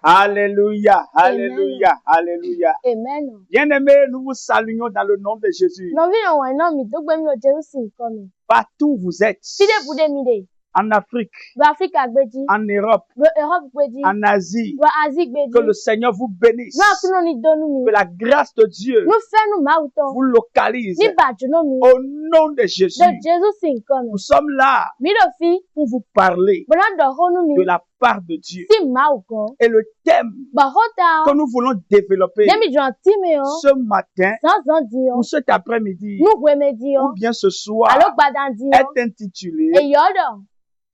Alléluia, Amen. alléluia, alléluia. Amen. Bien-aimés, nous vous saluons dans le nom de Jésus. Nɔvi nɔ wɔn nɔ mi dogbe mi nɔ Jerusi nkɔ mi. Partout où vous êtes, Fide bude mi de. en Afrique, Do Afrika gbedzi. en Europe, Do Europe gbedzi. en Asie, Do Asie gbedzi. que le Seigneur vous bénisse. Nɔ kuno ni donu mi. Que la grâce de Dieu Nufɛnu mawu tɔ. vous localise Ni bàjẹ́ nɔ mi. au nom de Jésus. Do Jerusi nkɔ mi. Nous sommes là Mi do fi. pour vous parler Bɔnɔ dɔ honu mi. de la part de Dieu. Si mawu kɔ. Et le thème Ba hɔ ta. que nous voulons développer Demi jɔn ti mi o. ce matin Sansan di o. ou cet après-midi Nuweme di o. ou bien ce soir Alo gbadan di o. est intitulé Eyɔ dɔ.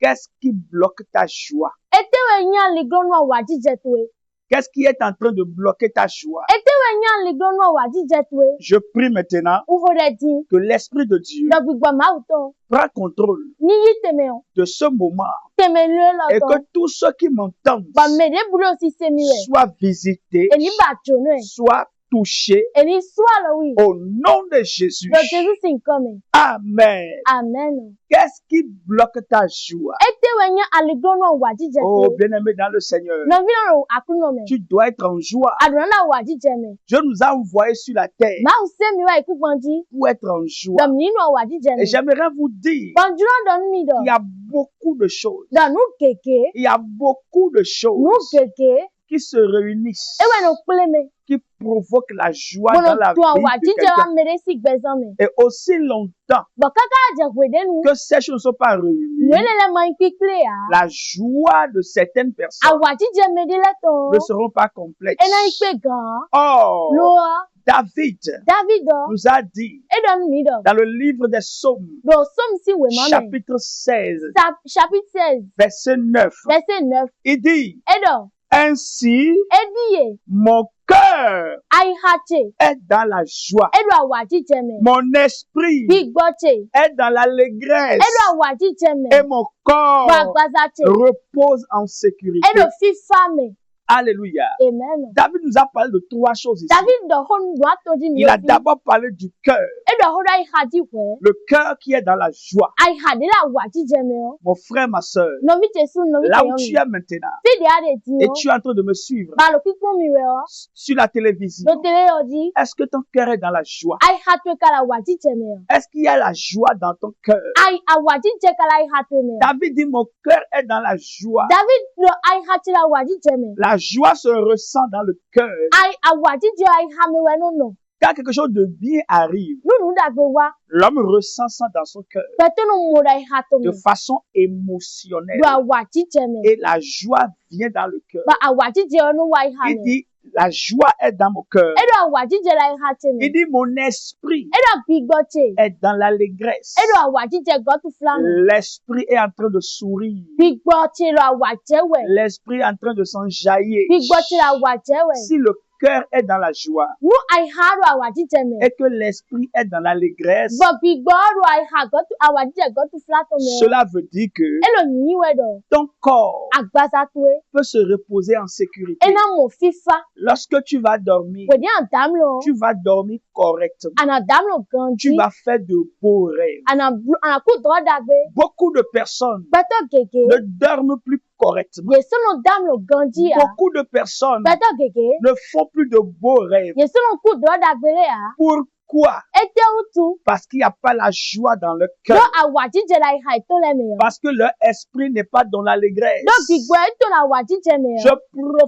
Qu'est-ce qui bloque ta joie? Etewe nya liglɔnu awa jijɛ to ye. Qu'est-ce qui est en train de bloquer ta joie? Etewe nya liglɔnu awa jijɛ to ye. Je prie maintenant Uho ɖe di. que l'Esprit de Dieu Dɔ gbigbɔ mawu tɔ. prend contrôle Ni yi teme o. de ce moment Teme lue lɔ et tɔ. que tous ceux qui m'entendent Ba me de bulu si se mi wɛ. soient visités, Eni ba tso nu ye. soient touchés Eni sua lɔ wi. au nom de Jésus. Dɔ Jesu si nkɔ mi. Amen. Amen. Qu'est-ce qui bloque ta joie? Etewe nya aliglɔnu awa jijɛ to Oh, ye. bien-aimé dans le Seigneur, Nɔvi nɔ lo akunɔ me. tu dois être en joie. Aduna na awa jijɛ me. Dieu nous a envoyés sur la terre Mawu se mi wa iku gbɔndzi. pour être en joie. Dɔ mi nu awa jijɛ Et me. j'aimerais vous dire Gbɔndzrɔ dɔ nu mi dɔ. qu'il y a beaucoup de choses. Dɔ nu keke. Il y a beaucoup de Nu choses keke. qui se réunissent, Ewe no kple me. qui provoquent la joie Bɔnɔ dans la tu awa vie de jijɛ wa quelqu'un. me de si gbɛzɔn me. Et aussi longtemps Bɔn kaka adze ƒe ɖe nu. que ces choses ne sont pas réunies, Nue le ma kpikple ya. la joie de certaines personnes Awa jijɛ me de le ne tɔ. seront pas complètes. Ena ikpe gan. Or, Loa. David David dɔ. nous a dit Edɔ nu mi dɔ. dans le livre des Psaumes, Do som si we ma me. chapitre 16, Chapitre 16. verset 9, Verset 9. il dit, Edɔ. ainsi Edi ye. mon cœur Ayi hatse. est dans la joie, Edɔ awa jijɛ me. mon esprit Gbigbɔ tse. est dans l'allégresse Edɔ awa jijɛ me. et mon corps Bɔ agbaza tse. repose en sécurité. Edɔ fifa me. Alléluia. Amen. David nous a parlé de trois choses ici. David dɔ hɔnu do ato di mi Il a ofi. d'abord parlé du cœur, Edɔ hɔ do ayi ha di wɛ. le cœur qui est dans la joie. Ayi ha de la awa jijɛ me o. Mon frère, ma soeur, Nɔvi tse su nɔvi là tse où tu yɔnu. es maintenant, Fi de a de di et o. tu es en train de me suivre Balo kpikpɔ mi wɛ o. sur la télévision, Do tele yɔ di. est-ce que ton cœur est dans la joie? Ayi ha to ka la awa jijɛ me o. Est-ce qu'il y a la joie dans ton cœur? Ayi awa jijɛ ka la ayi ha to me o. David dit, mon cœur est dans la joie. David do ayi ha tse la awa jijɛ me. La joie se ressent dans le cœur. Ayi awa jijɛ ayi ha me wɛ nono. Quand quelque chose de bien arrive, Nunu dagbe wa. l'homme ressent ça dans son cœur Pɛtɛ no mo da ayi ha to de me. façon émotionnelle. Do awa jijɛ me. Et la joie vient dans le cœur. Ba awa jijɛ yɔ nu wa ayi ha Il me. dit, la joie est dans mon cœur. Edɔ awa jijɛ la ayi ha tse me. Il dit, mon esprit Edɔ gbigbɔ tse. est dans l'allégresse. Edɔ awa jijɛ gɔtu fila me. L'esprit est en train de sourire. Gbigbɔ tse lɔ awa jɛ wɛ. L'esprit est en train de s'enjailler. Gbigbɔ tse lɔ awa jɛ wɛ. Si le cœur est dans la joie Nu ayi ha do awa jijɛ me. et que l'esprit est dans l'allégresse, Bɔn gbigbɔ do ayi ha gɔtu awa jijɛ gɔtu fila to me o. cela veut dire que Elo nyi wɛ dɔ. ton corps Agbaza to ye. peut se reposer en sécurité. Ena mo fifa. Lorsque tu vas dormir, Wòdi dam lo. tu vas dormir correctement. Ana dam lo Tu ganji. vas faire de beaux rêves. Ana ku dɔ dagbe. Beaucoup de personnes Gbɛtɔ gege. ne dorment plus correctement. Yesono dam lo ganji ya. Beaucoup de personnes Gbɛtɔ gege. ne font plus de beaux rêves. Yesono ku dɔ dagbe le ya. Pourquoi? Ete utu. Parce qu'il n'y a pas la joie dans le Do cœur. awa jijɛ la ayi ha ito le me o. Parce que leur esprit n'est pas dans l'allégresse. Do gbigbɔ eto la awa jijɛ me Je o.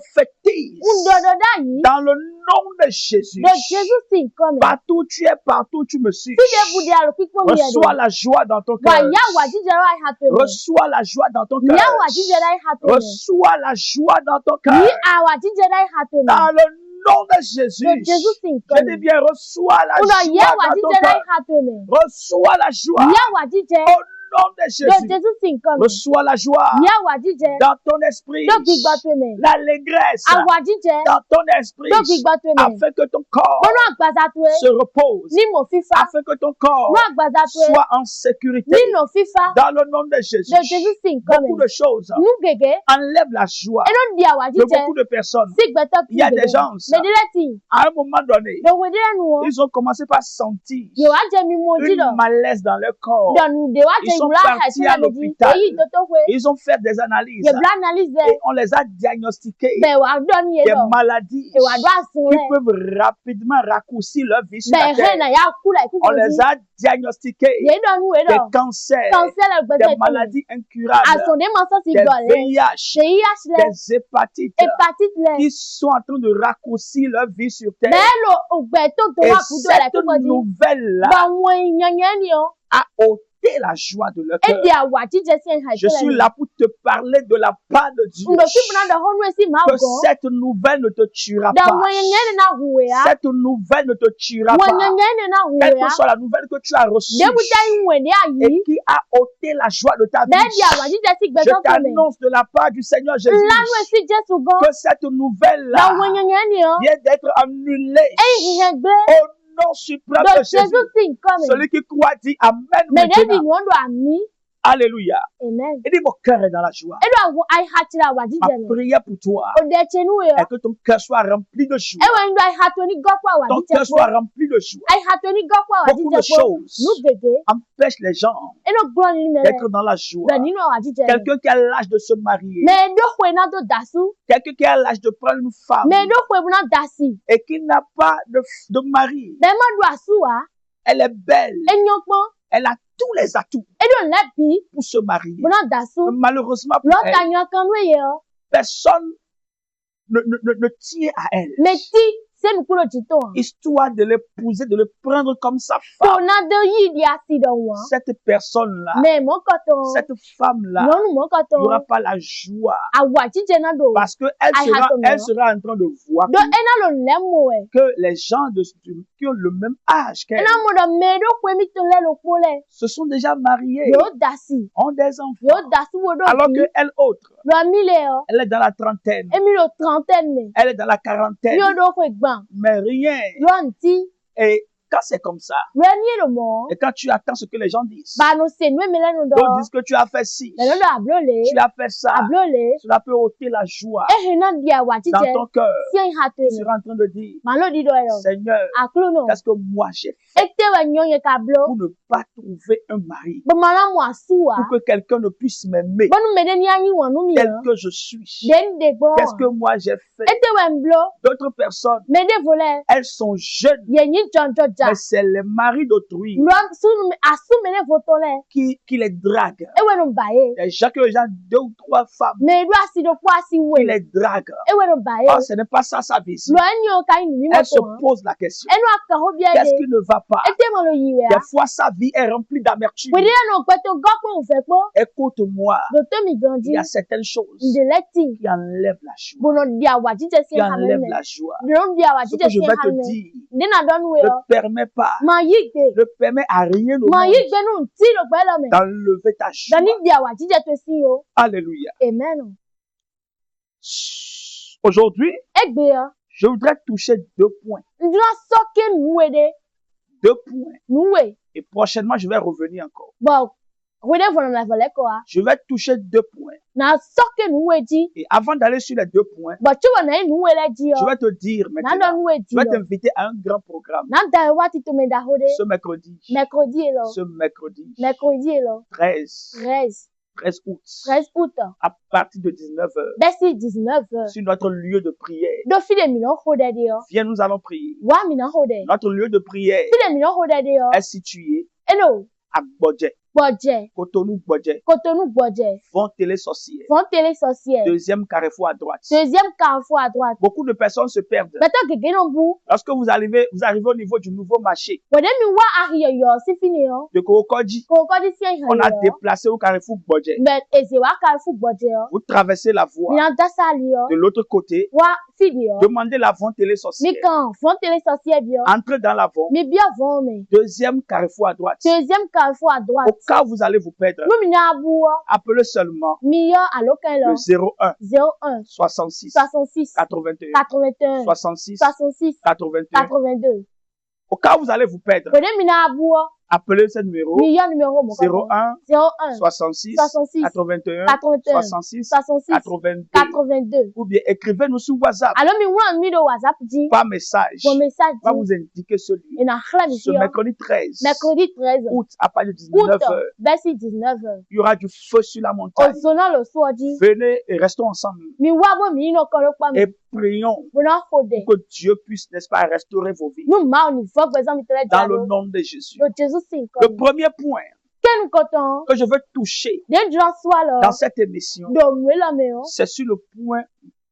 prophétise Ŋdɔdɔ da yi. dans le nom de Jésus. Do Jesu si nkɔ me. Partout où tu es, partout où tu me suis. Fide budi alo kpikpɔ mi yɛ Reçois do. la joie dans ton Wa cœur. ya awa jijɛ la ayi ha to me. Reçois la joie dans ton Ni cœur. awa jijɛ la ayi ha to me. Reçois la joie dans ton Ni cœur. awa jijɛ la ayi ha to me. Dans le nom de Jésus. Do Jesu si Je nkɔ dis me. bien, reçois la Una joie ye awa dans ton jijɛ la cœur. ayi ha to me. Reçois la joie Ni awa jijɛ. au nom de Do Jésus. Jesu si nkɔ me. Reçois la joie Ni awa jijɛ. dans ton esprit. Do gbigbɔ to me. L'allégresse Awa jijɛ. dans ton esprit. Do gbigbɔ to me. Afin que ton corps Bɔnɔ agbaza to ye. se repose. Ni mo fifa. Afin que ton corps Nu agbaza to ye. soit en sécurité. Ni no fifa. Dans le nom de Jésus. Do Jesu si nkɔ Beaucoup me. de choses Nu gege. enlèvent la joie Eno di awa de jijɛ. beaucoup de personnes. Si gbɛtɔ Il y a pi des gege. gens, Medile ti. à un moment donné, Do wedile nu o. ils ont commencé par sentir Ye wa jɛ mi mo ji une dɔ. malaise dans leur corps. Do nu de wa Ils jɛ sont bula partis à hɛtɛ na bɛ di l'hôpital. eyi toto hue Ils ont fait des analyses yɛ bula analyse et on les a diagnostiqués bɛ wa dɔn ye des dɔ maladies ewa do asun qui rɛ peuvent rapidement raccourcir leur vie sur bɛ la hɛ terre. na ya ku la iku On ko les di a diagnostiqués ye dɔ nu ye des dɔ cancers, kansɛ la gbɛsɛ des tɛmɛ maladies incurables, asun de ma sɔ si des dɔ lɛ VIH, seyi asi lɛ des hépatites hepatite lɛ qui sont en train de raccourcir leur vie sur terre. bɛɛ lo gbɛ to to Et wa kudo la cette iku ko di nouvelle-là ba ŋun nyɛnyɛ ni o a ôté la joie de leur e cœur. di awa jíjẹ si hɛtɛ Je suis là pour te parler de la part de Dieu. ndo si buna dɔ hɔnu esi ma Que gɔ cette nouvelle ne te tuera da pas. ŋun nyɛnyɛ ni na huwe ya Cette nouvelle ne te tuera ŋun pas. nyɛnyɛ ni na huwe Quelle ya que soit la nouvelle que tu as reçue debu tɛ ŋun ni et ayi qui a ôté la joie de ta bɛɛ di awa vie. jíjẹ si Je gbɛsɛ tɛmɛ t'annonce de la part du Seigneur Jésus lanu esi Jésù gɔ que cette da nouvelle-là ŋun nyɛnyɛ ni o vient d'être annulée eyi hihɛ gbɛ au nom suprême do de Jésus. Jésù si nkɔmi Celui qui croit dit Amen mɛ de di maintenant. ŋun do ami Alléluia. amen Et dit mon cœur est dans la joie. edo awo ayi hati la awa Ma jíjẹ mi prière pour toi o de tse nu yɔ est que ton cœur soit rempli de joie. ewa ndo ayi hati oni gɔ kpɔ awa Ton jíjẹ cœur kpɔ soit rempli de joie. ayi hati oni gɔ kpɔ awa Beaucoup de jíjẹ kpɔ nu choses gege empêchent les gens eno gblɔ ni mɛ lɛ d'être dans la joie. bɛ ninu awa jíjẹ mi Quelqu'un qui a l'âge de se marier, mɛ do hoe na do dasu quelqu'un qui a l'âge de prendre une femme mɛ do hoe buna dasi et qui n'a pas de mari, bɛɛ ma do asu wa elle est belle, enyo kpɔ elle a tous les atouts edo lɛ bi pour se marier. buna dasu Mais malheureusement pour lɔ elle, ta nya kan nu ye o personne ne tient à elle, mɛ ti senu kulo jito wa histoire de l'épouser, de le prendre comme sa to femme. na do yi di asi dɔ wa Cette personne-là, mɛ mɔ kɔtɔ cette femme-là, nyɔnu mɔ il n'y aura kɔtɔ pas la joie awa jíjẹ na do parce qu'elle Aïe, sera, attends, elle sera en train de voir do ena lo lɛ mo ɛ que les gens qui ont le même âge qu'elle ena mo dɔ mɛ do hoe mi to lɛ lo kpo lɛ se sont déjà mariés, yo dasi ont des enfants, yo dasi wo do alors bi qu'elle autre, lɔ mi le o elle est dans la trentaine, emi lo trentaine mɛ elle est dans la quarantaine, mi o do hoe gbã mais rien. lɔ nti Et quand c'est comme ça, lɔ ni lo mɔ et quand tu attends ce que les gens disent, ba no se nu emi lɛ nu d'autres dɔ disent que tu as fait ci, mɛ no do ablo le tu as fait ça, ablo le cela peut ôter la joie ehe na di awa dans jíjẹ ton cœur. si en ha to Tu mi seras en train de dire, ma lo di do ɛ lɔ Seigneur, aklo no qu'est-ce que moi j'ai fait ete wɛ nyɔ ye ka blo pour ne pas trouver un mari, bamana mo asu wa pour que quelqu'un ne puisse m'aimer bɔnu mɛ de ni anyi wɔ nu mi tel yɔ que je suis? den de gbɔ Qu'est-ce que moi j'ai fait? ete wɛ n blo D'autres personnes, mɛ de vo lɛ elles sont jeunes, yɛ nyi jɔnjɔ ja mais c'est les maris d'autrui lɔ sunu asu mɛ de vo tɔ lɛ qui les draguent. ewɛ no ba ye Les gens que les gens, 2 ou 3 femmes mɛ do asi do kpo asi qui we les draguent. ewɛ no ba ye Oh, ce n'est pas ça sa vision. lɔ enyi o ka yi numi Elle se mɔtɔ hã pose la question. enu aka ho bia Qu'est-ce de qui ne va pas? ete ma lo yi wɛ Des a fois, sa vie est remplie d'amertume. wòde yɛ no gbɛto gɔkpo nfɛ kpɔ Écoute-moi, do to mi il gandi y a certaines choses nde lɛ ti qui enlèvent la joie. bono di awa jíjẹ si Qui ha enlèvent mɛ la joie. do di awa Ce jíjẹ que je si vais ha te mɛ dire nde na dɔnu wɛ ne o permet pas, ma yi gbe ne permet à rien au ma monde yi gbe nu ti lo gbɛ lɔ mɛ d'enlever ta joie. dani di awa jíjẹ to si o Alléluia. amen Aujourd'hui, egbe yɔ je voudrais toucher 2 points. ndina sɔke nuwe de 2 points. nuwe Et prochainement, je vais revenir encore. bɔn wòde fɔlɔ na fɔlɔ kɔ wa Je vais toucher 2 points. na sɔke nuwe di Et avant d'aller sur les 2 points, bɔn tí wɔ na ye nuwe lɛ di je yɔ vais te dire na dɔ maintenant, nuwe je di vais yɔ t'inviter à un grand programme na da ye waati to mɛ da ho de ce mercredi. mercredi ye lɔ Ce mercredi mercredi ye lɔ 13 août, 13 août à partir de 19h, bɛ si 19 heures sur notre lieu de prière. do fi de minɛn ho dɛ de yɔ Viens, nous allons prier. wa minɛn ho dɛ Notre lieu de prière fi de minɛn ho dɛ de yɔ est situé eno à Bodje, gbɔdze Cotonou Bodje, Cotonou gbɔdze Vent Télé Sorcière, fɔn télé sorcière deuxième carrefour à droite. deuxième carrefour à droite Beaucoup de personnes se perdent. bɛtɛ gege no bu Lorsque vous arrivez au niveau du nouveau marché wòde mi wa ahi yɔ yɔ si fi ni yɔ de Kokoji, kò kɔdi si ehan on a yɔ déplacé au carrefour Bodje. mɛ eze wa carrefour gbɔdze yɔ Vous traversez la voie. minɛn dasa li yɔ De l'autre côté, wa fi di yɔ demandez la Vent Télé mi Sorcière. kan fɔn télé sorcière bi yɔ Entrez dans la Vent, mi bia vɔn mɛ deuxième carrefour à droite. deuxième carrefour à droite Au cas où vous allez vous perdre, nu mi na bu wɔ appelez seulement mi yɔ alo kan le lɔ 01 01 66 66 81 81 66 66 81. 82 Au cas où vous allez vous perdre, wòde mi na bu wɔ Appelez ce numéro Million numéro mon 01 01 66 66 81 81 66 66 82. 82. Ou bien écrivez-nous sur WhatsApp Alors mi wan mi do WhatsApp dit par message. mon message Va dit vous indiquer celui. et na khla mi Ce mercredi 13 mercredi 13 août à partir de août 19h, verset 19h. il y aura du feu sur la montagne. Ozona lo so dit Venez et restons ensemble mi wa bo mi no kolo pa mi et prions bona khode. pour que Dieu puisse, n'est-ce pas, restaurer vos vies Nous ma ni fo par exemple tele dans le jalo. nom de Jésus. Le Jésus sin Le comme. premier point Ken koton que je veux toucher den dran soit là. dans cette émission, Do mwe la me o. c'est sur le point,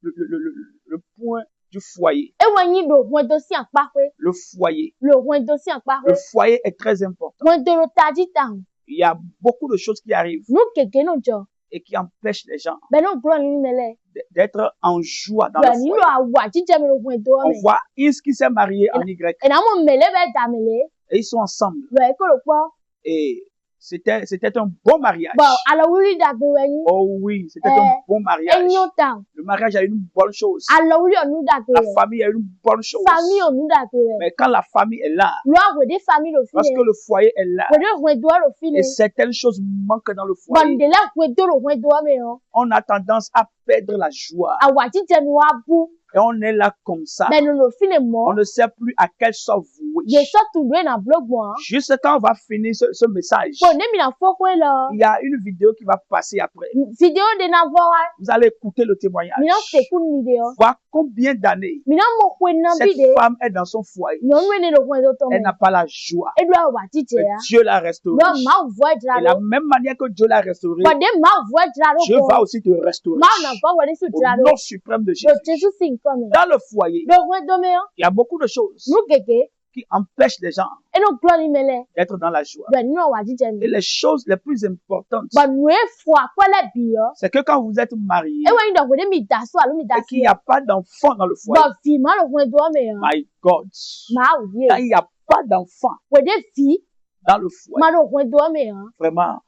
le point du foyer. E wanyi do won do si anpa pe. Le foyer. Le won do si anpa pe. Le foyer est très important. Won do lo taji tan. Il y a beaucoup de choses qui arrivent Nou keke no jo. et qui empêchent les gens Ben no glo ni mele. d'être en joie dans Gba le ni lo foyer. awa jije me lo won do On me. voit Is qui s'est marié en Y E na mo mele be da mele. et ils sont ensemble. Lo e ko lo po. Et c'était un bon mariage. Bon, ala wuli da be wenyi. Oh oui, c'était Eh, un bon mariage. Enyo tan. Le mariage a une bonne chose. Ala wuli onu da be. La famille a une bonne chose. Famille onu da be. Mais quand la famille est là, Lo a de famille lo lorsque file. le foyer est là, Wo de won do lo file. et certaines choses manquent dans le Bon foyer, de la won do lo won do me o. on a tendance à perdre la joie. Awa jije no abu. Et on est là comme ça. Ben no lo file mo. On ne sait plus à quelle sauce vouer. Ye so tu do na blog mo. Juste quand on va finir ce message, Bon ne mi na fo ko la. il y a une vidéo qui va passer après. Video de na vo wa. Vous allez écouter le témoignage. Mi na se kun video. Voir combien d'années Mi na mo ko na cette bide. femme est dans son foyer. Nyon we ne lo won do to me. Elle n'a pas la joie. E do awa jije Mais ya. Dieu l'a restaurée. Lo ma vo Et dra la lo. même manière que Dieu l'a restaurée, Bon de ma vo dra lo Dieu ko. va aussi te restaurer. Ma na vo wa de su Au dra lo. nom suprême de Le Jésus. Jésus sin comme. Dans le foyer, Le won do me o. il y a beaucoup de choses Nou keke. qui empêchent les gens E no glo ni mele. d'être dans la joie. Ben no wa jije Et mi. les choses les plus importantes, Bon nou e fwa kwa la bi yo. c'est que quand vous êtes marié E wanyi do ko de mi da so alu mi da et qu'il si. n'y a pas d'enfant dans le foyer, Bon fi ma lo won do me o. my God, Ma o ye. quand il n'y a pas d'enfant Wo de fi dans le foyer, ma lo won do me o. vraiment,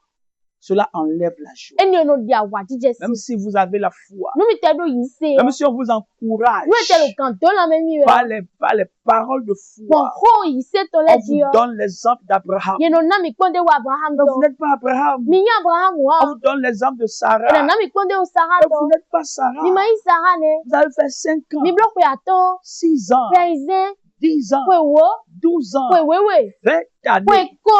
cela enlève la joie. E ni no di awa jije Même si. si vous avez la foi, Nou mi te do yi se. même si on vous encourage Nou e te lo kanto la me mi yo. par les paroles de Bon foi, ho yi se to le on di vous yo. donne l'exemple d'Abraham. Ye no na mi konde wa Abraham Mais do. vous n'êtes pas Abraham. Mi nya Abraham On wa. vous donne l'exemple de E na Sarah. na mi konde o Sarah Mais vous do. n'êtes pas Sarah. Mi ma yi Sarah ne. Vous avez fait 5 ans, Mi blok we ato. 6 ans, Peizen. 10 ans, Kwe wo. 12 ans, Kwe wewe. 20 Kwe années, ko.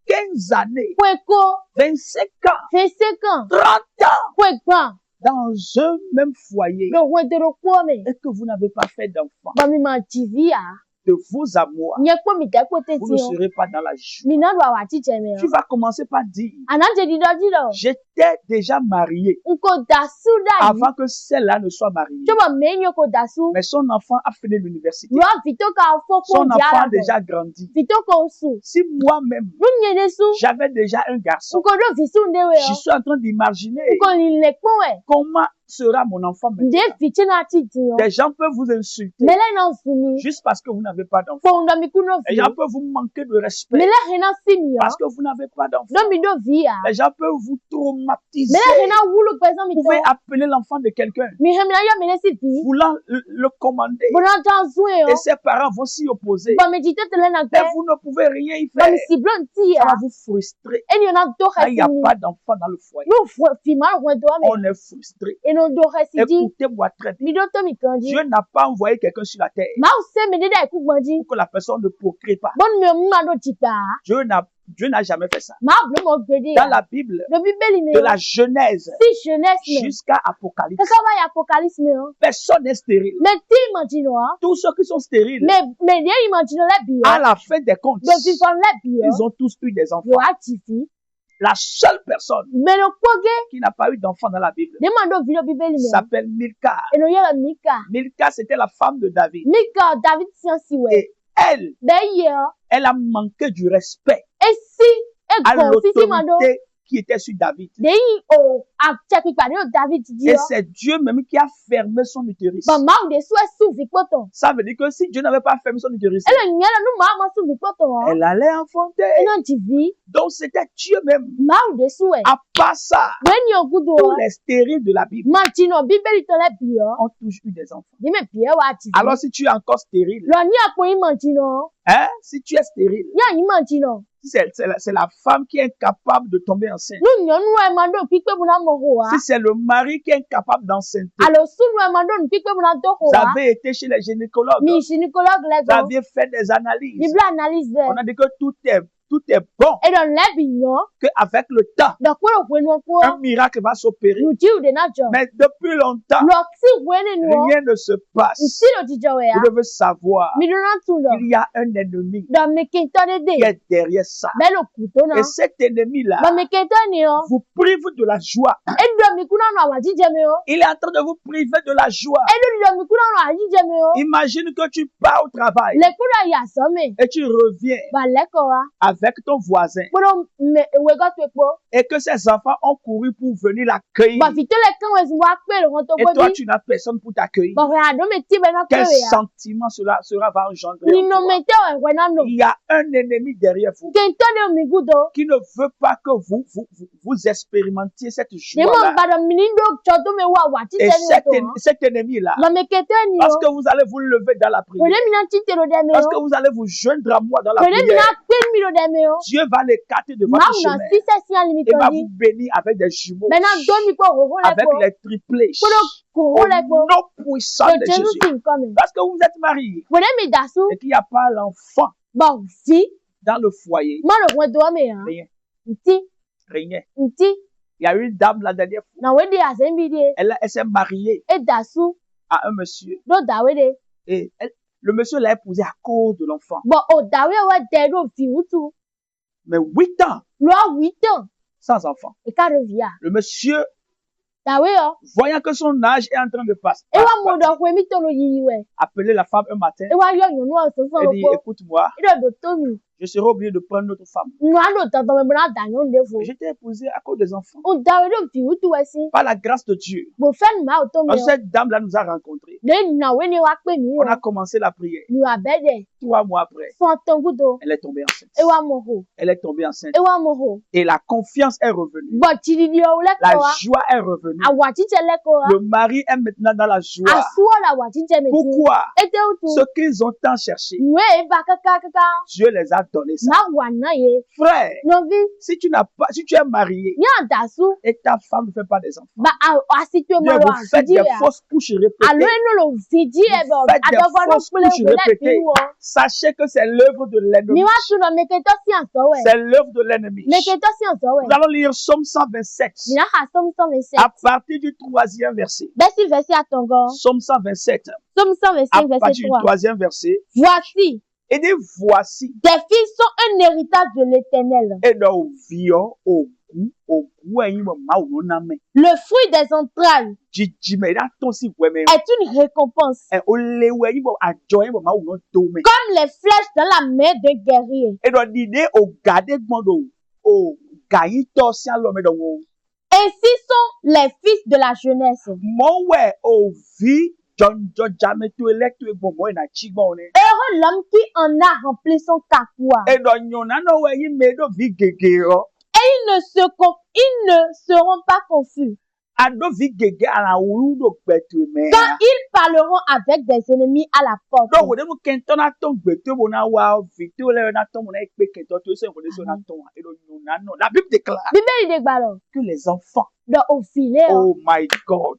15 années, Kwe ko. 25 ans, 25 ans. 30 ans Kwe kwa. dans un même foyer Lo won de lo kwa me. et que vous n'avez pas fait d'enfant, Ba mi ma TV ya. de vos amours, Nye kwa mi te kote vous ti ne yo. serez pas dans la joie. Mi na do awa jije me Tu yo. vas commencer par dire, Anan je di do di lo. j'étais déjà marié Nko dasu da yi. avant que celle-là ne soit mariée. Choba menyo ko dasu. Mais son enfant a fini l'université. Lo vito ka fo ko Son enfant jara a ko. déjà grandi. Vito ko su. Si moi-même, Nu nye de su. j'avais déjà un garçon, Nko do visu nde we je yo. suis en train d'imaginer Nko ni le kwa we. comment sera mon enfant maintenant. Nde fichi na ti ti yo. Des gens peuvent vous insulter Mele na sumi. juste parce que vous n'avez pas d'enfant. Fo unda mi kuno Les vi. gens peuvent vous manquer de respect Mele hena simi yo. parce que vous n'avez pas d'enfant. Do mi do vi ya. Les gens peuvent vous traumatiser. Mele hena wulu kwa mi Vous to. pouvez appeler l'enfant de quelqu'un, Mi hemina yo mele si vi. voulant le commander. Bona tan zwe yo. Et ses parents vont s'y opposer. Ba me jite tele na Mais ke. vous ne pouvez rien y Ba faire. mi si blon ti Ça va ya. vous frustrer. Eni yo na do Quand il n'y a khasimi. pas d'enfant dans le foyer, Nu fi ma lo do me. on est frustré. Eno do khasidi. Écoutez-moi très bien. Mi do to mi kanji. Dieu n'a pas envoyé quelqu'un sur la terre Ma o se me de da ku gbanji. pour que la personne ne procrée pas. Bon me mu ma do tipa. Dieu n'a jamais fait ça. Ma blo mo gbede Dans ya. la Bible, Le Bible me. de la Genèse Si jeunesse me. jusqu'à Apocalypse, Kaka ba ya apocalypse me. personne n'est stérile. Mais ti imagine wa. Tous ceux qui sont stériles, Mais dia imagine la bi. à la fin des comptes, Do vivant la bi. ils ont tous eu des enfants. Yo atifi. La seule personne Mais le koge. qui n'a pas eu d'enfant dans la Bible Demando video Bible me. s'appelle Milka. Eno yela Mika. Milka, c'était la femme de David. Mika David siansi we. Et elle, D'ailleurs, elle a manqué du respect et si à e go sisi mando. l'autorité qui était sur David. Dei o a check pa de David di Et yo. c'est Dieu même qui a fermé son utérus. Ba ma de so su vi poto. Ça veut dire que si Dieu n'avait pas fermé son utérus, Ele nyela nu ma su vi poto. elle allait enfanter. Eno TV. Donc c'était Dieu même. Ma de su e. À part ça, When yo gudo. tous les stériles de la Bible Machino Bible to la bi yo. ont tous eu des enfants. Di me pie wa TV. Alors si tu es encore stérile, Lo ni apo imagino. hein, si tu es stérile, Ya imagino. c'est la femme qui est incapable de tomber enceinte, Nu nyɔnu ema ɖo kpikpe bu na me hoa. si c'est le mari qui est incapable d'enceinte, Alo sunu ema ɖo kpikpe bu na do vous hoa. avez été chez les gynécologues, Mi gynécologue le vous go. aviez fait des analyses, Mi bla analyse on de. a dit que tout est bon, E do le bi nyo. qu'avec le temps, Do ko do hwe no ko. un miracle va s'opérer. Nu ji u de na jo. Mais depuis longtemps, Lo si hwe ni no. rien ne se passe. Si lo ji jo we ya. Vous devez savoir, Mi do na tu do. il y a un ennemi Do me kento de qui de. est derrière ça. Be lo kuto na. Et cet ennemi-là Ba me kento ni o. vous prive de la joie. E do mi kuna no awa ji je me o. Il est en train de vous priver de la joie. E do mi kuna no awa ji je me o. Imagine que tu pars au travail Le kuna ya so me. et tu reviens Ba le ko wa. avec ton voisin Kpodo me we go to ekpo. et que ses enfants ont couru pour venir l'accueillir. Ba fi tele kan we zwa pe lo to Et toi, bi. tu n'as personne pour t'accueillir. Ba we ado me ti be na pe Quel we ya. sentiment cela va engendrer Ni en no toi? me te we na no. Il y a un ennemi derrière vous Kento de mi gudo. qui ne veut pas que vous expérimentiez cette Ni mo joie-là. ba do mi ni do cho to me wa wa ti Et te ni to. cet ennemi-là, Ba me kento ni o. lorsque vous allez vous lever dans la We prière, de mi na ti te lo de me lorsque o. vous allez vous joindre à moi dans la We de mi na prière, pe mi lo de me o. Dieu va l'écarter de Ma votre una chemin si se si a limite et va di. vous bénir avec des jumeaux, Maintenant do mi ko ho le avec ko. les triplés, Kpodo ko au ho le ko. nom puissant So de Jesu Jésus. sin come. Parce que vous êtes mariés We de mi dasu. et qu'il n'y a pas l'enfant Ba fi. dans le foyer, Ma lo we do me ya. rien, Nti. rien. Nti. Il y a une dame la dernière fois, Na we de asembi de. elle s'est mariée E dasu. à un monsieur Do da we de. et le monsieur l'a épousée à cause de l'enfant. Bo o da we wa de do fi utu. Mais 8 ans Lo 8 ans. sans enfant. E ka do via. Le monsieur, Da we o. voyant que son âge est en train de passer, E wa mo do hwe mi to lo yi we. appelait la femme un matin E wa yo nyonu o so so et lo dit, ko. écoute-moi, E do to mi. je serai obligé de prendre notre femme. Nu ado to to me bra da nyon de fo. J'étais épousé à cause des enfants. O da we do fi utu we si. Par la grâce de Dieu. Bo fe ma o to me Quand o. cette dame-là nous a rencontrés, De na we ni wa pe mi o. on a commencé la prière. Ni wa be de. 3 mois après, So ton gudo. elle est tombée enceinte. E wa mo ho. Elle est tombée enceinte. E wa mo ho. Et la confiance est revenue. Bo ti di o le La ko wa. joie est revenue. A wa ti che le ko wa. Le mari est maintenant dans la joie. Asu la wa ti che me si. Pourquoi? E te utu. Ce qu'ils ont tant cherché, We ba kaka. Dieu les a donné ça. Ma wa na ye. Frère, No vi. si tu es marié Nya dasu. et ta femme ne fait pas des enfants, Ba a si tu bien mo lo vous faites di des ya. fausses couches Alo répétées. eno lo fi di e bo. Faites des Adofo no fausses pule couches we na répétées. fi wo. Sachez que c'est l'œuvre de Mi l'ennemi. wa tu no me ke to si an so we. C'est l'œuvre de l'ennemi. Me ke to si an so we. Nous allons lire Psaume 127 Mi na ha som me se. à partir du 3e verset. Besi verset atongo. Psaume 127 Som à verset partir du 3. 3e verset. Voici, Et dit voici, tes filles sont un héritage de l'Éternel. et nous vions au goût, Le fruit des entrailles est une récompense, comme les flèches dans la main d'un guerrier. Ainsi sont les fils de la jeunesse. Heureux l'homme qui en a rempli son capois. Ils ne seront pas confus quand ils parleront avec des ennemis à la porte. La Bible déclare Bible dit ballon que les enfants, de au filet oh my God,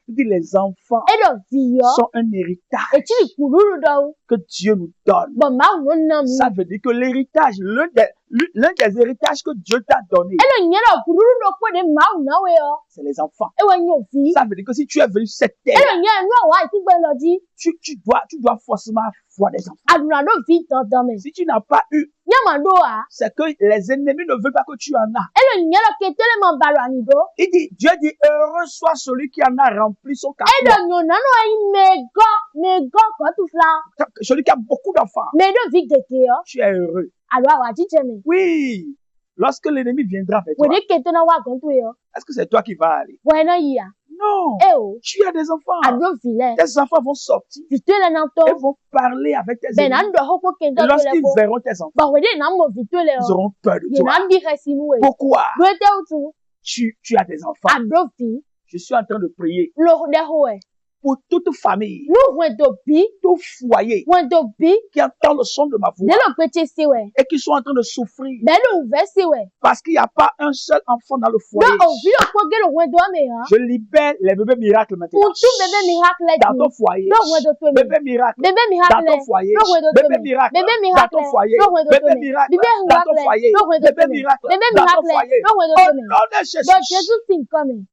il dit les enfants et de vio sont un héritage et tu kururu do que Dieu nous donne. bon ma no na mi Ça veut dire que l'héritage, l'un des héritages que Dieu t'a donné, e lo nyero kururu do ko de ma na we o c'est les enfants. e wa nyo fi Ça veut dire que si tu es venu sur cette e terre, lo nyero no wa ti gbe lo di tu dois forcément avoir des enfants. aduna do fi to do me Si tu n'as pas eu, nyama do a c'est que les ennemis ne veulent pas que tu en as. e lo nyero ke tele mo balo ani do Il dit, Dieu dit, heureux soit celui qui en a rempli son e capital. do nyo na no ai me go ko tu fla Celui qui a beaucoup d'enfants. me do vi geke o Tu es heureux. alwa wa ti cheme Oui. Lorsque l'ennemi viendra vers we toi, de ke to na wa gon tu yo est-ce que c'est toi qui vas aller? we na yi a Non. e o Tu as des enfants. ado fi le Tes enfants vont sortir fi to le na to et vont parler avec tes ben ennemis. na ndo ho ko ke Et do le lorsqu'ils ko verront tes enfants, ba we de na mo fi to le ils o auront peur de ye toi. na ndi resi mu we Pourquoi? do te utu Tu as des enfants. ado fi Je suis en train de prier lo de ho e pour toute famille, Nous, Wendobi, tout foyer Wendobi, qui entend le son de ma voix dès le petit siwe. et qui sont en train de souffrir Dès le ouvert siwe. parce qu'il n'y a pas un seul enfant dans le Donc, foyer. on vit au poignet le Wendo Améa. Je libère les bébés miracles maintenant. Pour tout bébé miracle, Dans ton foyer, Donc, Wendo Tome. bébé miracle. Bébé Dans miracle. ton foyer, Donc, Wendo bébé Tome. miracle. Bébé Dans miracle. ton foyer, Donc, Wendo bébé Tome. miracle. Bébé Dans ton miracle. foyer, Donc, Wendo bébé Tome. miracle. Bébé Dans ton miracle. foyer. Donc, Wendo Au Tome. nom de Donc, Jésus. Jésus s'est coming.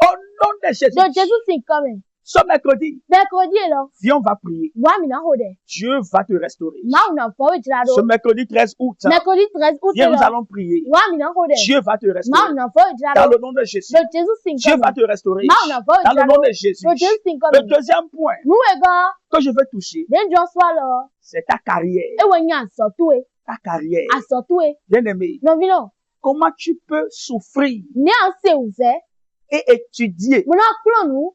Au nom de Jésus. Donc, Jésus s'est coming. Ce mercredi, Mercredi, là. viens, on va prier. Moi, je suis Dieu va te restaurer. là. Ce mercredi 13 août, Mercredi 13 août, viens, nous là. allons prier. Moi, je suis Dieu va te restaurer. là. Dans le nom de Jésus. Donc, Jésus s'est Dieu va coming. te restaurer. Moi, Dans le nom de Jésus. Donc, Jésus s'est Le coming. deuxième point Nous, les gars, que je veux toucher, dès que je sois là, c'est ta carrière. et on y a sorti, Ta carrière. à sorti. Bien-aimé, Non, mais non. comment tu peux souffrir Né en c'est ouvert. et étudier, Mon oncle, nous,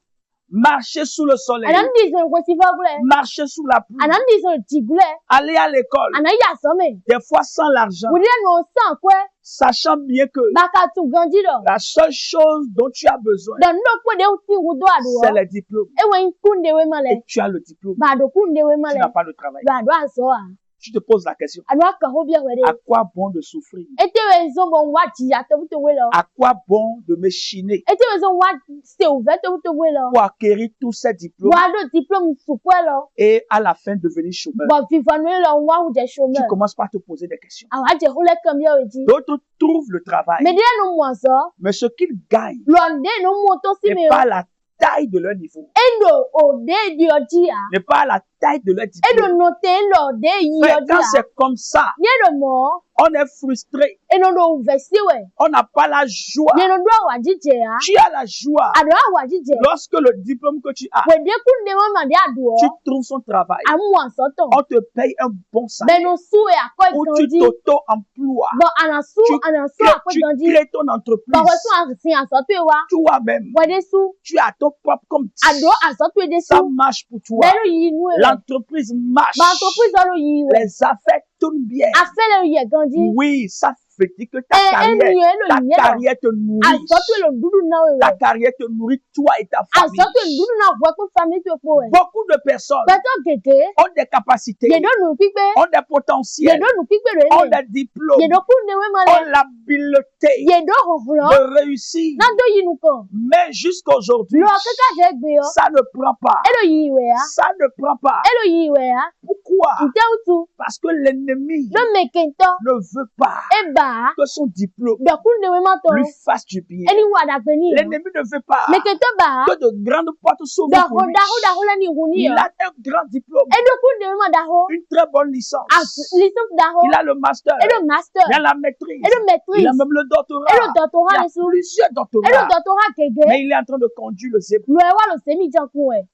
marcher sous le soleil, anan disons le recevable, marcher sous la pluie, anan disons le tigoulet, aller à l'école, anan y a somme. des fois sans l'argent, Vous dites, nous, sans quoi, sachant bien que baka tu grandi là. la seule chose dont tu as besoin, Dans nos points de aussi, vous doit c'est aller. le diplôme. Et ouais, kunde we male. Et tu as le diplôme, Ba do kunde we tu male. n'as pas le travail. Ba do aso a. Tu te poses la question, Anwa ka ho bien wede. à quoi bon de souffrir? Ete we zo bon wa ti ya to we lo. À quoi bon de m'échiner Ete we zo wa c'est ouvert to we lo. pour acquérir tous ces diplômes Wa do diplôme sous quoi lo. et à la fin devenir chômeur? Ba vivant lo wa ou de Tu chômeur. commences par te poser des questions. Awa je hole comme yo dit. D'autres trouvent le travail, Mais dia no mo so. mais ce qu'ils gagnent Londe no mo to si n'est me. pas la taille de leur niveau, Endo o de di odia. n'est pas la taille de leur Endo diplôme. no te lo de yi Frère, quand odia. c'est comme ça, Nye do mo. on est frustré, Endo no ouvert si we. on n'a pas la joie. Nye no do wa jije ya. Tu as la joie Ado wa jije. lorsque le diplôme que tu as, Wede kunde mama de ado. tu trouves son travail, Amu ansoto. on te paye un bon salaire, Beno su e akoy ou tu gandi. t'auto-emploies, Bon anasu akoy tu gandi. crées ton Ba entreprise wesu ansi ansoto e wa. toi-même, Wede su. tu as ton propre comme Ado ansoto e de ça su. marche pour toi, Beno yi nu e. l'entreprise marche, Ba entreprise alo yi we. les affaires tournent bien. Afele yi gandi. Oui, ça fait dire que ta Enu carrière, ye lo ta yi lo. carrière te nourrit. Ansoto e lo dudu na we. Ta carrière te nourrit, toi et ta famille. Ansoto e dudu na we ko family to po we. Beaucoup de personnes Beto keke. ont des capacités, Ye do nu pipe. ont des Ye potentiels, do nu pipe re ont ne. des diplômes, Ye do kunde we ont male. l'habileté Ye do hofulo. de réussir. Na do yi nu ko. Mais jusqu'à aujourd'hui, Lo keka je gbe yo. ça ne prend pas. Elo yi we ya. Ça ne prend pas. Elo yi we ya. Pourquoi? Nte utu. Parce que l'ennemi Do mekento. ne veut pas Eba. que son diplôme Do kunde we mato. lui fasse du bien. Eni wada gani. L'ennemi ne veut pas Mekento ba. que de grandes portes s'ouvrent Da pour ho lui. da ho la ni huni Il yo. a un grand diplôme, Edo kunde we ma da ho. une très bonne licence. Licence da ho. Il a le master, Edo master. il a la maîtrise, Edo il maîtrise. a même le doctorat. Edo Il doctorat a lesu. plusieurs Edo doctorats. doctorat kege. Mais il est en train de conduire le zèbre. Lo e wa lo semi janku e.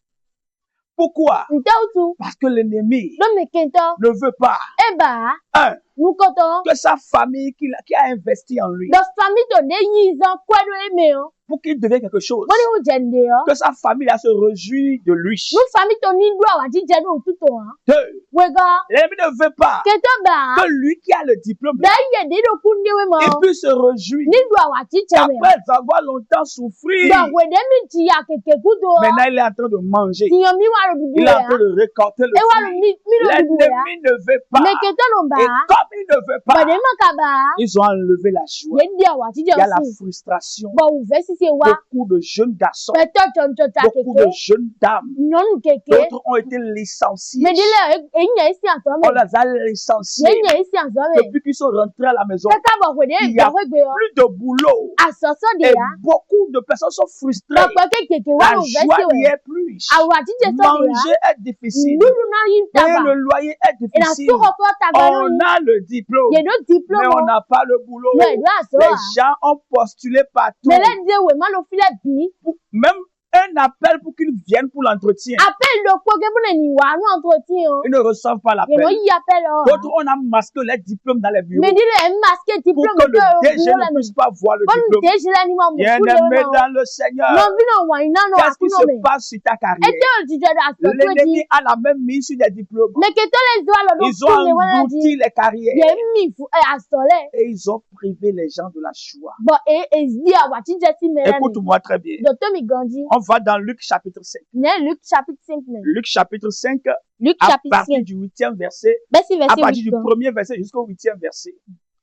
Pourquoi? Nte utu. Parce que l'ennemi Do mekento. ne veut pas, Eba. un, Nukoto. que sa famille qui a investi en lui Do famille to de yi zan kwa do eme yo. pour qu'il devienne quelque chose, Boni hu jende yo. que sa famille là se réjouit de lui. Nu famille to ni do awa jije do tuto ha. Deux, Wega. l'ennemi ne veut pas Kento ba. que lui qui a le diplôme Da ye de do kunde we il ma. puisse se réjouir Ni do awa jije me. après avoir longtemps souffri. Da we de mi ti ya keke kudo. Maintenant, il est en train de manger. Ti yo mi wa lo dudu Il est en ya. train de récolter le E wa lo fruit. mi lo dudu ya. L'ennemi ne veut pas. Mekento lo ba. Et comme il ne veut Ba pas, de ma ka ba. ils ont enlevé la joie. Ye di awa jije Il y a la si. frustration. Ba u ve si se wa. Beaucoup de jeunes garçons, Beto choncho ta beaucoup de keke. jeunes dames, Non keke. d'autres ont été licenciés. Me dile e nya isi anso me. On les a Ye licenciés nya isi anso me. depuis qu'ils sont rentrés à la maison. Kaka ba we de Il y a do we gbe yo. plus de boulot. Asoso de Et ya. beaucoup de personnes sont frustrées. Ba pa keke wa La lo ve joie si n'y we. est plus. Awa jije so de ya. Manger est difficile. Ndudu na yin Payer taba. le loyer est E na difficile. su hoko taba no On yin. a le diplôme, Ye do mais diplôme. on n'a pas le boulot. No e do aso Les a. gens ont postulé partout. Me le de we ma lo file bi. Même un appel pour qu'ils viennent pour l'entretien. Appel lo ko ge bu na ni wa no entretien o. Ils ne reçoivent pas Ye no l'appel. yi appel o. D'autres, on a masqué les diplômes dans les bureaux Me dile e masque pour diplôme que le do DG bureau la ne ni. puisse pas voir le Bon diplôme. deje la ni ma mo Bien ku le aimé ma. dans le Seigneur, No vi no wa ina no qu'est-ce qui akuno se me. passe sur ta carrière? Ete o jije da aso to L'ennemi ji. a la même mise sur des diplômes. Me ke to le do lo do Ils ku le ont wa la englouti ji. les carrières Ye mi fu e aso le. et ils ont privé les gens de la joie. Bo e di awa jije si me la ni. Écoute-moi très bien. Do to mi ganji. On va dans Luc chapitre 5. Ne Luc chapitre 5 ne. Luc chapitre 5, Luc à chapitre partir 5. du 8e verset, Verset à partir 8. du premier verset jusqu'au 8e verset.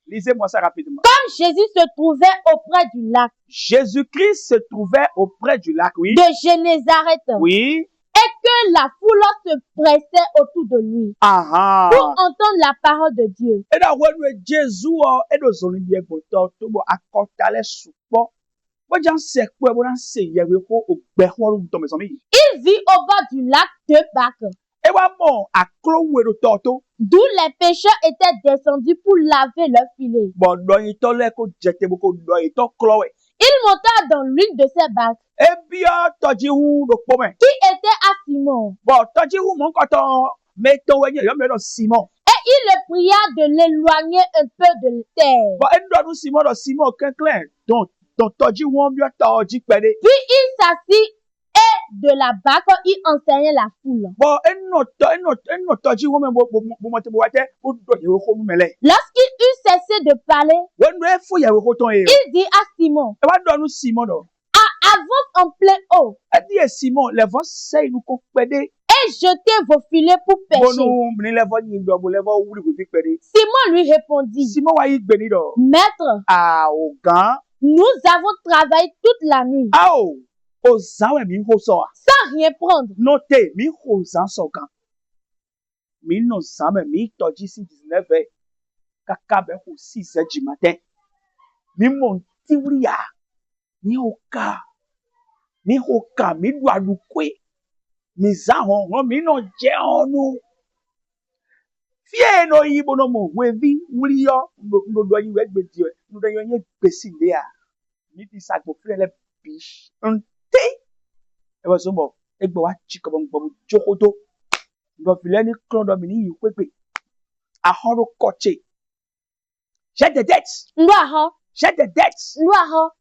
Lisez-moi ça rapidement. Comme Jésus se trouvait auprès du lac Jésus-Christ se trouvait auprès du lac, oui. de Génézareth, Oui. et que la foule se pressait autour de lui Ah pour ah. entendre la parole de Dieu. Et là, when we Jésus, et nos Olympiens, tout bon, à Contale, Soupo, moi, j'en sais quoi, moi, j'en sais, il y a eu au Béhor, dans mes amis. Il vit au bord du lac deux barques, Et moi, mon, à Cloué, le Toto, d'où les pêcheurs étaient descendus pour laver leurs filets. bon, dans il t'en l'air, qu'on jette beaucoup, dans il t'en Chloé. Il monta dans l'une de ces barques, Et bien, t'as dit où, le pomme? qui était à Simon, Bon, t'as dit où, mon coton, mais ton, il y a dans Simon. et il le pria de l'éloigner un peu de terre. Bon, et nous, Simon, dans Simon, aucun clin. Donc, t'as dit où, bien, t'as dit, pédé. Puis il s'assit et de la barque, il enseignait la foule. Bon, et nous, t'as dit où, mais bon, Lorsqu'il eut cessé de parler, when we faut y avoir autant et il dit à Simon, va donner Simon non avance en plein eau elle dit Simon les vents c'est nous qu'on pédé et jetez vos filets pour bon pêcher. nous les vents ni do les vents ou le pédé Simon lui répondit, Simon wa y béni do Maître, ah au gan nous avons travaillé toute la nuit ah au zawe mi ho so sans rien prendre. noté mi ho zan so gan mi no zame mi to ji si 19 kaka be ho 6 du matin mi mon tiwria mi oka mi do adukwe mi za hon mi no je onu fie no yibo no mo wevi wuri yo ndo do yi we gbe di ndo yo ye gbesi le a mi bi sa gbo fle le bish nte e wa so mo e gbo wa chiko bo jokoto ndo file ni klon do mi ni yi pepe ahoro koche j'ai des dettes j'ai des dettes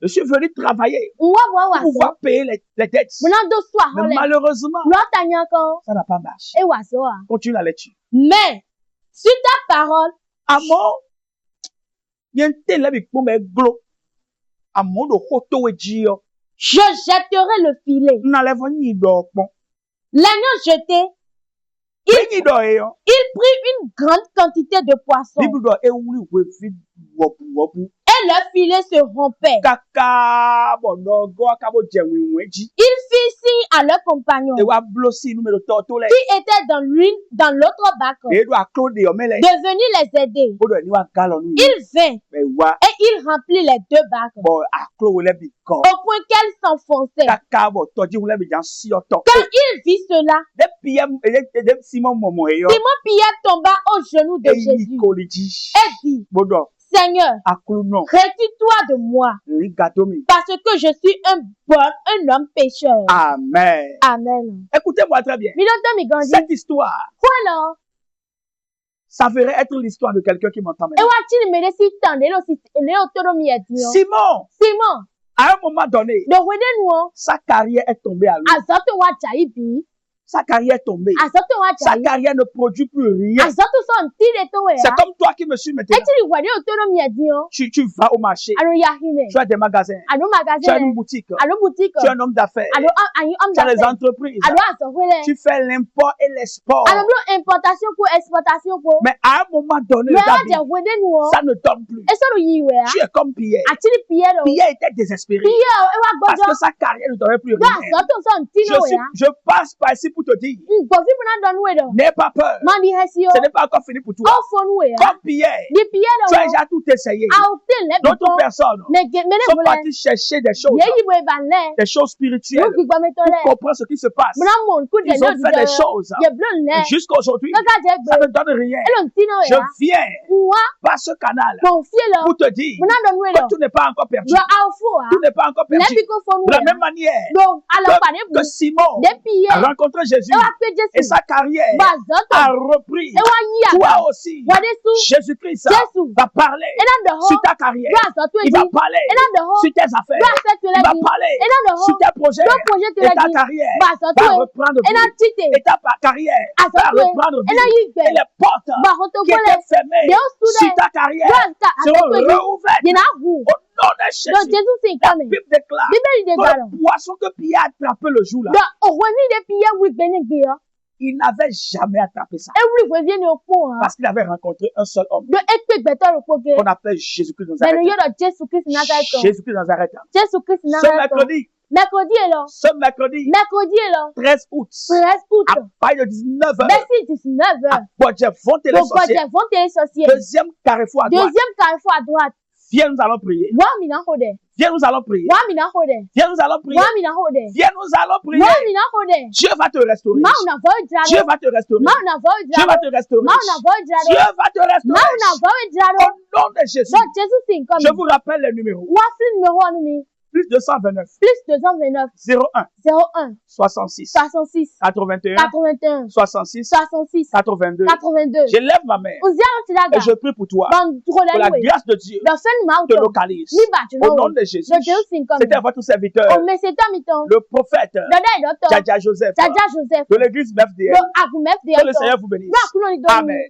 je suis venu travailler pour pouvoir payer les dettes mais malheureusement ça n'a pas marché continue la lecture mais sur ta parole amo yente le bi pon be glo amo do hoto weji yo je jetterai le filet na le voni do pon l'agneau jeté il prit une grande quantité de poissons et le filet se rompait. Il fit signe à leurs compagnons qui étaient dans l'autre barque de venir les aider. Il vint et il remplit les deux barques au point qu'elles s'enfonçaient. Quand il vit cela, Simon-Pierre tomba aux genoux de Jésus et dit, Seigneur, retire-toi de moi, parce que je suis un homme pécheur. Amen. Amen. Écoutez-moi très bien. Cette histoire, ça ferait être l'histoire de quelqu'un qui m'entend maintenant. Simon, à un moment donné, sa carrière est tombée à lui. Sa carrière est tombée. Sa carrière ne produit plus rien. C'est comme toi qui me suis maintenant. Tu vas au marché. Tu as des magasins. Tu as une boutique. Tu es un homme d'affaires. Tu as des entreprises. Tu fais l'import et l'export. Mais à un moment donné, ça ne donne plus. Tu es comme Pierre. Pierre était désespéré. Parce que sa carrière ne donnait plus rien. Je passe par ici pour te dire, n'aie pas peur. Ce n'est pas encore fini pour toi. Comme Pierre, tu as déjà tout essayé. D'autres personnes sont parties chercher des choses spirituelles pour comprendre ce qui se passe. Ils ont fait des choses. Jusqu'à aujourd'hui, ça ne donne rien. Je viens par ce canal pour te dire que tout n'est pas encore perdu. Tout n'est pas encore perdu. De la même manière que Simon a rencontré Jésus et sa carrière a repris, toi aussi, Jésus-Christ va parler sur ta carrière. Il va parler sur tes affaires. Il va parler sur tes projets. Et ta carrière va reprendre vie. Et ta carrière va reprendre vie. Et les portes qui étaient fermées sur ta carrière seront réouvertes. Au nom de Jésus. La Bible déclare que le poisson que Pierre a attrapé le jour là, il n'avait jamais attrapé ça. Parce qu'il avait rencontré un seul homme qu'on appelle Jésus-Christ de Nazareth. Jésus-Christ de Nazareth. Ce mercredi 13 août, à partir de 19h, à Bois-Devant Télésorcier, deuxième carrefour à droite. Viens, nous allons prier. Viens, nous allons prier. Viens, nous allons prier. Viens, nous allons prier. Dieu va te restaurer. Dieu va te restaurer. Dieu va te restaurer. Dieu va te restaurer. Au nom de Jésus. Je vous rappelle les numéros. Plus 229. 01. 66. 81. 66. 82. Je lève ma main. Et je prie pour toi. Que la grâce de Dieu te localise. Au nom de Jésus. C'était votre serviteur. Le prophète. Jaja Joseph. De l'église BFDL. Que le Seigneur vous bénisse. Amen.